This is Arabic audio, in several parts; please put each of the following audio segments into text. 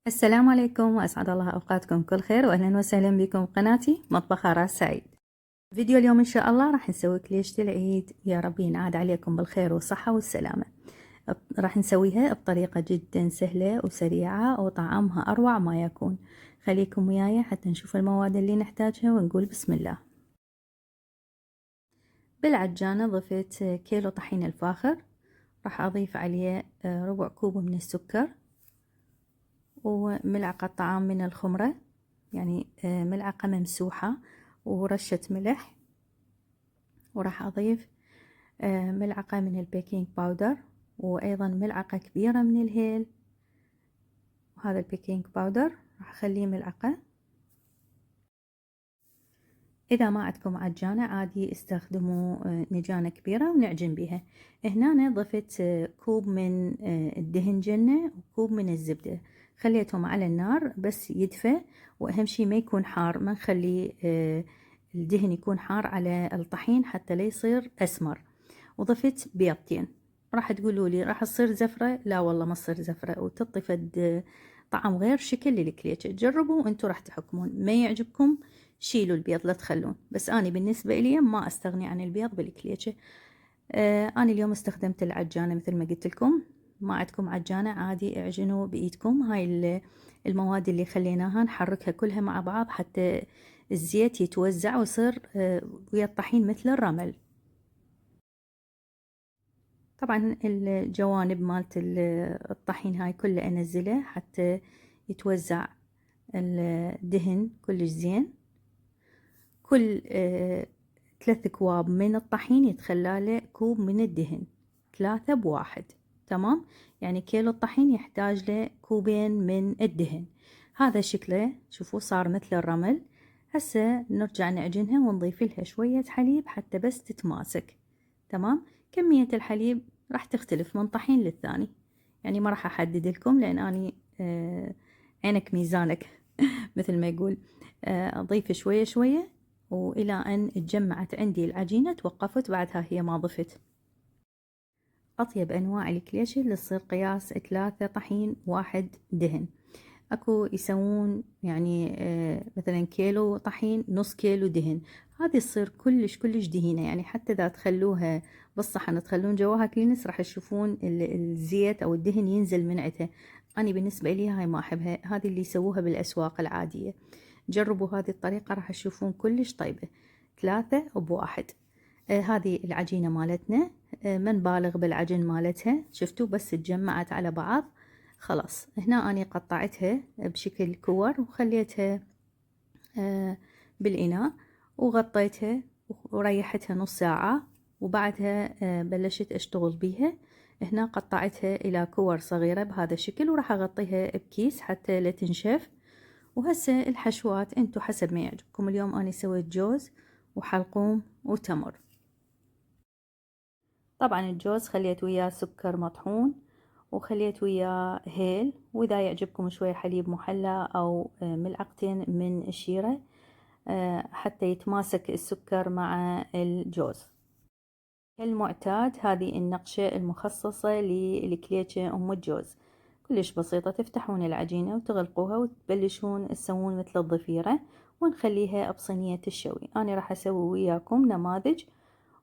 السلام عليكم وأسعد الله أوقاتكم كل خير، وأهلا وسهلا بكم بقناتي مطبخ راس سعيد. فيديو اليوم إن شاء الله راح نسوي كليشة العيد، يا رب ينعاد عليكم بالخير والصحة والسلامة. راح نسويها بطريقة جدا سهلة وسريعة وطعمها أروع ما يكون. خليكم وياي حتى نشوف المواد اللي نحتاجها ونقول بسم الله. بالعجانة ضفت كيلو طحين الفاخر، راح أضيف عليه ربع كوب من السكر وملعقة طعام من الخمرة، يعني ملعقة ممسوحة، ورشة ملح، وراح أضيف ملعقة من البيكنج باودر، وأيضا ملعقة كبيرة من الهيل. وهذا البيكنج باودر راح أخليه ملعقة. إذا ما عندكم عجانة عادي استخدموا نجانة كبيرة ونعجن بها. هنا أنا ضفت كوب من الدهن جنة وكوب من الزبدة، خليتهم على النار بس يدفى، وأهم شي ما يكون حار، ما نخلي الدهن يكون حار على الطحين حتى لا يصير أسمر. وضفت بيضتين. راح تقولوا لي راح تصير زفرة، لا والله ما تصير زفرة، وتعطي فد طعم غير شكل للكليتشة. جربوا وانتوا راح تحكمون، ما يعجبكم شيلوا البيض لا تخلون، بس أنا بالنسبة لي ما أستغني عن البيض بالكليتشة. أنا اليوم استخدمت العجانة مثل ما قلت لكم. ما عندكم عجانة عادي اعجنوا بإيدكم. هاي المواد اللي خليناها نحركها كلها مع بعض حتى الزيت يتوزع ويصير ويا الطحين مثل الرمل. طبعا الجوانب مالت الطحين هاي كلها انزلها حتى يتوزع الدهن كلش زين. كل 3 كواب من الطحين يتخلاله كوب من الدهن، 3 بواحد. تمام، يعني كيلو الطحين يحتاج له كوبين من الدهن. هذا شكله شوفوا صار مثل الرمل. هسه نرجع نعجنها ونضيف لها شوية حليب حتى بس تتماسك. تمام، كمية الحليب راح تختلف من طحين للثاني، يعني ما راح أحدد لكم لأن أني عينك ميزانك مثل ما يقول. أضيف شوية شوية وإلى أن اتجمعت عندي العجينة توقفت، بعدها هي ما ضفت. أطيب أنواع الكليشة اللي تصير قياس 3 طحين 1 دهن. أكو يسوون يعني مثلا كيلو طحين نص كيلو دهن، هذه تصير كلش كلش دهينة، يعني حتى إذا تخلوها بالصحن تخلون جواها كلينس راح تشوفون الزيت أو الدهن ينزل من عندها. أنا بالنسبة لي هاي ما أحبها، هذه اللي يسووها بالأسواق العادية. جربوا هذه الطريقة راح تشوفون كلش طيبة. 3 بواحد. هذه العجينة مالتنا. ما نبالغ بالعجن مالتها، شفتوا بس تجمعت على بعض خلاص. هنا أنا قطعتها بشكل كور وخليتها بالإناء وغطيتها وريحتها نص ساعة، وبعدها بلشت أشتغل بيها. هنا قطعتها إلى كور صغيرة بهذا الشكل، وراح أغطيها بكيس حتى لا تنشف. وهسه الحشوات انتو حسب ما يعجبكم. اليوم أنا سويت جوز وحلقوم وتمر. طبعا الجوز خليت وياه سكر مطحون، وخليت وياه هيل، وإذا يعجبكم شوية حليب محلى أو ملعقتين من الشيرة حتى يتماسك السكر مع الجوز. كالمعتاد هذه النقشة المخصصة للكليتشة أم الجوز، كلش بسيطة. تفتحون العجينة وتغلقوها وتبلشون تسوون مثل الضفيرة ونخليها بصينية الشوي. أنا راح أسوي وياكم نماذج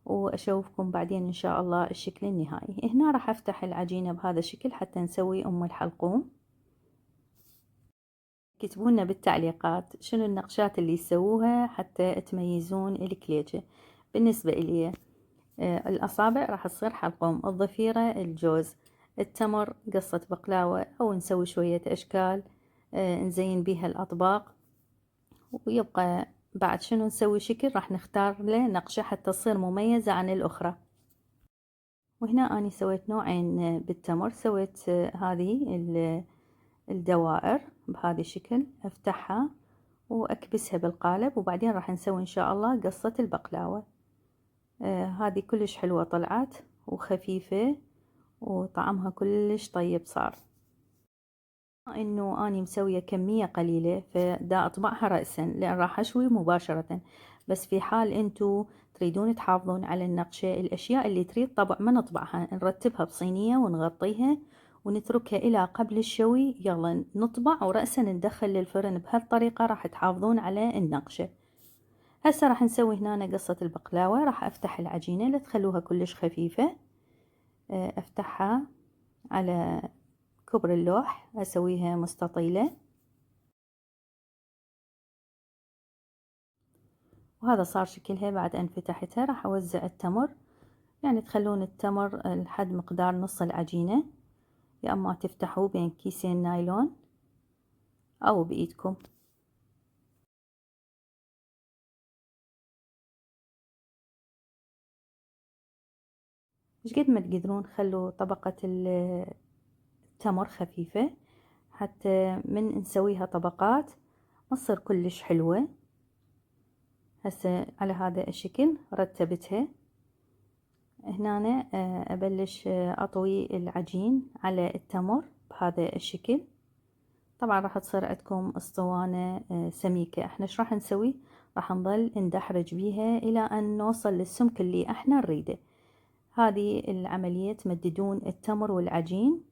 وأشوفكم بعدين إن شاء الله الشكل النهائي. هنا راح أفتح العجينة بهذا الشكل حتى نسوي أم الحلقوم. كتبونا بالتعليقات شنو النقشات اللي يسووها حتى تميزون الكليجة. بالنسبة إلي الأصابع راح تصير حلقوم، الضفيرة الجوز، التمر قصة بقلاوة، أو نسوي شوية أشكال نزين بيها الأطباق. ويبقى بعد شنو نسوي شكل راح نختار له نقشة حتى تصير مميزة عن الأخرى. وهنا أنا سويت نوعين بالتمر. سويت هذه الدوائر بهذا الشكل، أفتحها وأكبسها بالقالب، وبعدين راح نسوي إن شاء الله قصة البقلاوة. هذه كلش حلوة طلعت وخفيفة وطعمها كلش طيب صار. إنه أنا مسوية كمية قليلة فدا أطبعها رأسا لأن راح أشوي مباشرة، بس في حال أنتو تريدون تحافظون على النقشة، الأشياء اللي تريد طبع ما نطبعها، نرتبها بصينية ونغطيها ونتركها إلى قبل الشوي. يلا نطبع ورأسا ندخل للفرن. بهالطريقة راح تحافظون على النقشة. هسه راح نسوي هنا قصة البقلاوة. راح أفتح العجينة، لا تخلوها كلش خفيفة، أفتحها على كبر اللوح، أسويها مستطيلة. وهذا صار شكلها بعد أن فتحتها. راح أوزع التمر، يعني تخلون التمر لحد مقدار نص العجينة، يا أما تفتحوا بين كيسين نايلون أو بإيدكم. مش قد ما تقدرون خلوا طبقة التمر خفيفة، حتى من نسويها طبقات ما تصير كلش حلوة. هسه على هذا الشكل رتبتها. هنا أنا أبلش أطوي العجين على التمر بهذا الشكل. طبعا راح تصير عندكم اسطوانة سميكة. احنا ايش راح نسوي؟ راح نظل ندحرج بيها إلى أن نوصل للسمك اللي احنا نريده. هذه العملية تمددون التمر والعجين،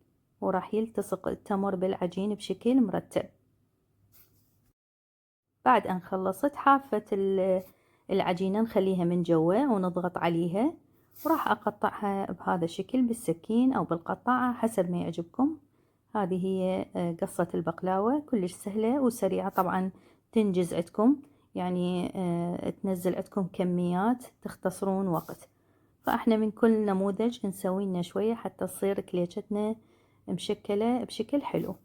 وراح يلتصق التمر بالعجين بشكل مرتب. بعد أن خلصت حافة العجينة نخليها من جوا ونضغط عليها، وراح أقطعها بهذا الشكل بالسكين أو بالقطاعة حسب ما يعجبكم. هذه هي قصة البقلاوة، كلش سهلة وسريعة. طبعا تنجز عندكم، يعني تنزل عندكم كميات، تختصرون وقت. فاحنا من كل نموذج نسوي لنا شوية حتى تصير كليشتنا مشكلة بشكل حلو.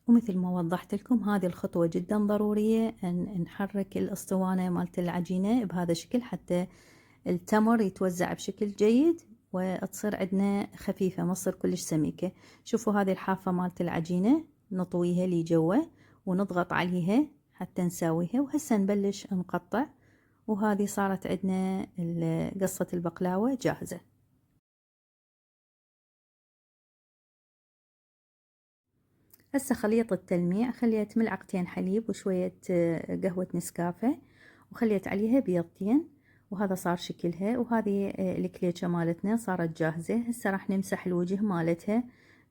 ومثل ما وضحت لكم، هذه الخطوة جدا ضرورية، أن نحرك الأسطوانة مالت العجينة بهذا الشكل حتى التمر يتوزع بشكل جيد وتصير عندنا خفيفة، ما تصير كلش سميكة. شوفوا هذه الحافة مالت العجينة نطويها لي جوا ونضغط عليها حتى نساويها. وهسه نبلش نقطع. وهذه صارت عندنا قصة البقلاوة جاهزة. هسه خليط التلميع خليت ملعقتين حليب وشوية قهوة نسكافيه، وخليت عليها بيضتين، وهذا صار شكلها. وهذه الكليتشة مالتنا صارت جاهزة. هسه راح نمسح الوجه مالتها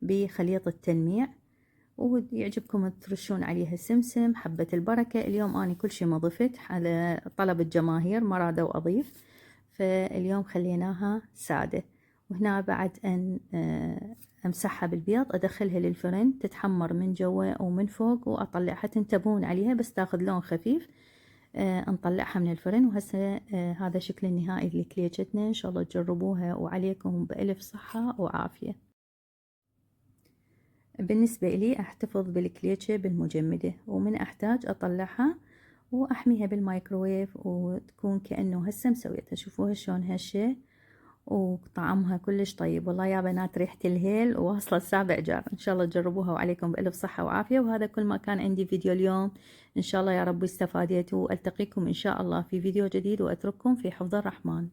بخليط التلميع، ويعجبكم ترشون عليها سمسم، حبة البركة. اليوم أنا كل شي ما ضفت، على طلب الجماهير ما رادوا أضيف، فاليوم خليناها سادة. وهنا بعد أن أمسحها بالبيض أدخلها للفرن تتحمر من جوا ومن فوق، وأطلعها. تنتبهون عليها بس تاخذ لون خفيف نطلعها من الفرن. وهسه هذا شكل النهائي لكليتشتنا. إن شاء الله تجربوها وعليكم بألف صحة وعافية. بالنسبة لي أحتفظ بالكليتشة بالمجمدة، ومن أحتاج أطلعها وأحميها بالمايكروويف وتكون كأنه هسه مسويتها. شوفوها شلون هشة وطعمها كلش طيب. والله يا بنات ريحة الهيل واصلة السابع جار. إن شاء الله تجربوها وعليكم بألف صحة وعافية. وهذا كل ما كان عندي فيديو اليوم. إن شاء الله يا رب استفاديتوا. ألتقيكم إن شاء الله في فيديو جديد، وأترككم في حفظ الرحمن.